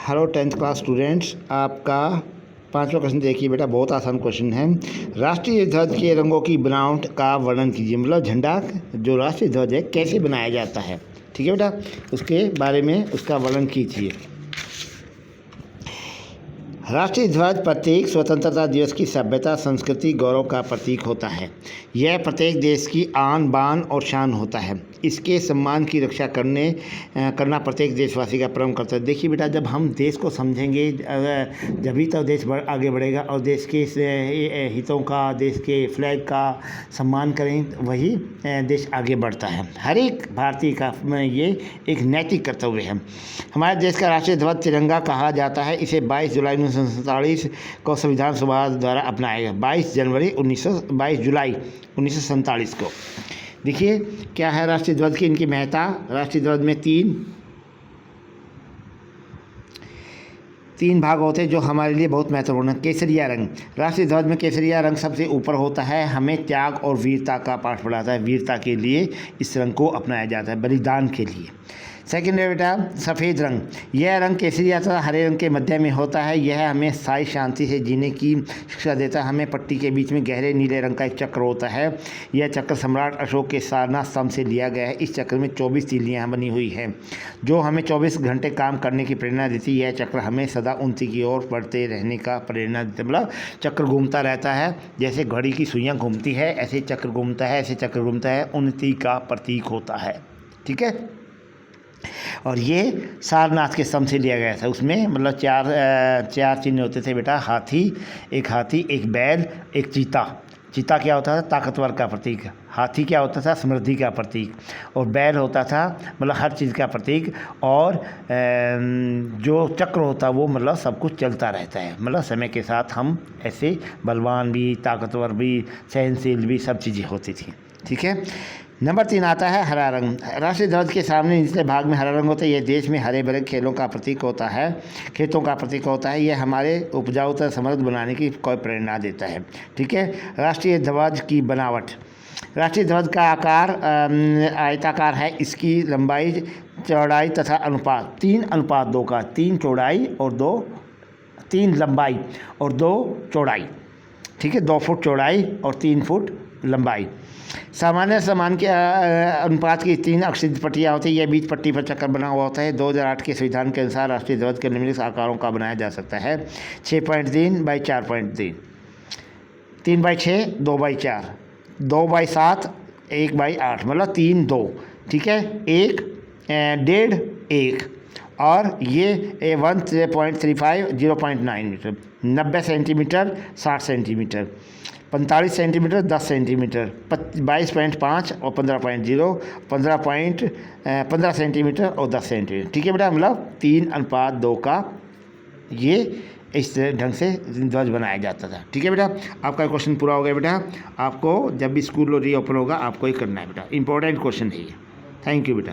Hello 10th class students, आपका पांचवा question देखिए बेटा। बहुत आसान क्वेश्चन है। राष्ट्रीय ध्वज के रंगों की बनावट का वर्णन कीजिए। मतलब झंडा जो राष्ट्रीय ध्वज है कैसे बनाया जाता है, ठीक है बेटा, उसके बारे में उसका वर्णन कीजिए। राष्ट्रीय ध्वज प्रत्येक स्वतंत्रता दिवस की सभ्यता, संस्कृति, गौरव का प्रतीक होता है। यह प्रत्येक देश की आन बान और शान होता है। इसके सम्मान की रक्षा करना प्रत्येक देशवासी का परम कर्तव्य। देखिए बेटा, जब हम देश को समझेंगे जभी तो देश आगे बढ़ेगा, और देश के हितों का, देश के फ्लैग का सम्मान करें, वही देश आगे बढ़ता है। हर एक भारतीय का ये एक नैतिक कर्तव्य है। हमारे देश का राष्ट्रीय ध्वज तिरंगा कहा जाता है। इसे 22 जुलाई 1947 को संविधान सभा द्वारा अपनाया गया। 22 जुलाई 1947 को। देखिए क्या है राष्ट्रीय ध्वज की इनकी महत्ता। राष्ट्रीय ध्वज में तीन भाग होते हैं जो हमारे लिए बहुत महत्वपूर्ण है। केसरिया रंग, राष्ट्रीय ध्वज में केसरिया रंग सबसे ऊपर होता है। हमें त्याग और वीरता का पाठ पढ़ाता है। वीरता के लिए इस रंग को अपनाया जाता है, बलिदान के लिए। सेकेंड है बेटा सफ़ेद रंग। यह रंग केसरिया तथा हरे रंग के मध्य में होता है। यह हमें स्थायी शांति से जीने की शिक्षा देता है। हमें पट्टी के बीच में गहरे नीले रंग का एक चक्र होता है। यह चक्र सम्राट अशोक के सारनाथ स्तंभ से लिया गया है। इस चक्र में 24 तीलियाँ बनी हुई हैं जो हमें 24 घंटे काम करने की प्रेरणा देती है। यह चक्र हमें सदा उन्नति की ओर बढ़ते रहने का प्रेरणा देता है। मतलब चक्र घूमता रहता है, जैसे घड़ी की सुइयाँ घूमती है ऐसे चक्र घूमता है, ऐसे चक्र घूमता है, उन्नति का प्रतीक होता है, ठीक है। और ये सारनाथ के स्तंभ से लिया गया था। उसमें मतलब चार चिन्ह होते थे बेटा। एक हाथी, एक बैल, एक चीता। चीता क्या होता था? ताकतवर का प्रतीक। हाथी क्या होता था? समृद्धि का प्रतीक। और बैल होता था मतलब हर चीज़ का प्रतीक। और जो चक्र होता वो मतलब सब कुछ चलता रहता है। मतलब समय के साथ हम ऐसे बलवान भी, ताकतवर भी, सहनशील भी, सब चीज़ें होती थी, ठीक है। नंबर 3 आता है हरा रंग। राष्ट्रीय ध्वज के सामने निचले भाग में हरा रंग होता है। यह देश में हरे भरे खेतों का प्रतीक होता है। यह हमारे उपजाऊ तथा समृद्ध बनाने की कोई प्रेरणा देता है, ठीक है। राष्ट्रीय ध्वज की बनावट। राष्ट्रीय ध्वज का आकार आयताकार है। इसकी लंबाई, चौड़ाई तथा अनुपात 3:2 का। 3 लंबाई और 2 चौड़ाई, ठीक है। 2 फुट चौड़ाई और 3 फुट लंबाई। सामान्य समान के अनुपात की 3 अक्षित पट्टियाँ होती है। यह बीच पट्टी पर चक्कर बना हुआ होता है। 2008 के संविधान के अनुसार राष्ट्रीय ध्वज के निम्नलिखित आकारों का बनाया जा सकता है। 6.3 बाई 4.3, 3/6, 2/4, 2/7, 1/8, मतलब 3-2, ठीक है। 1, 1.5, 1, और ये 1.35, 0.9 metre, 90 centimetre, 60 centimetre, 45 centimetre, 10 centimetre, 22.5 और 15.0, 15 सेंटीमीटर और 10 सेंटीमीटर, ठीक है बेटा। मतलब 3:2 का ये इस ढंग से ध्वज बनाया जाता था, ठीक है बेटा। आपका क्वेश्चन पूरा हो गया बेटा। आपको जब भी स्कूल रीओपन होगा आपको ही करना है बेटा। इंपॉर्टेंट क्वेश्चन है ये। थैंक यू बेटा।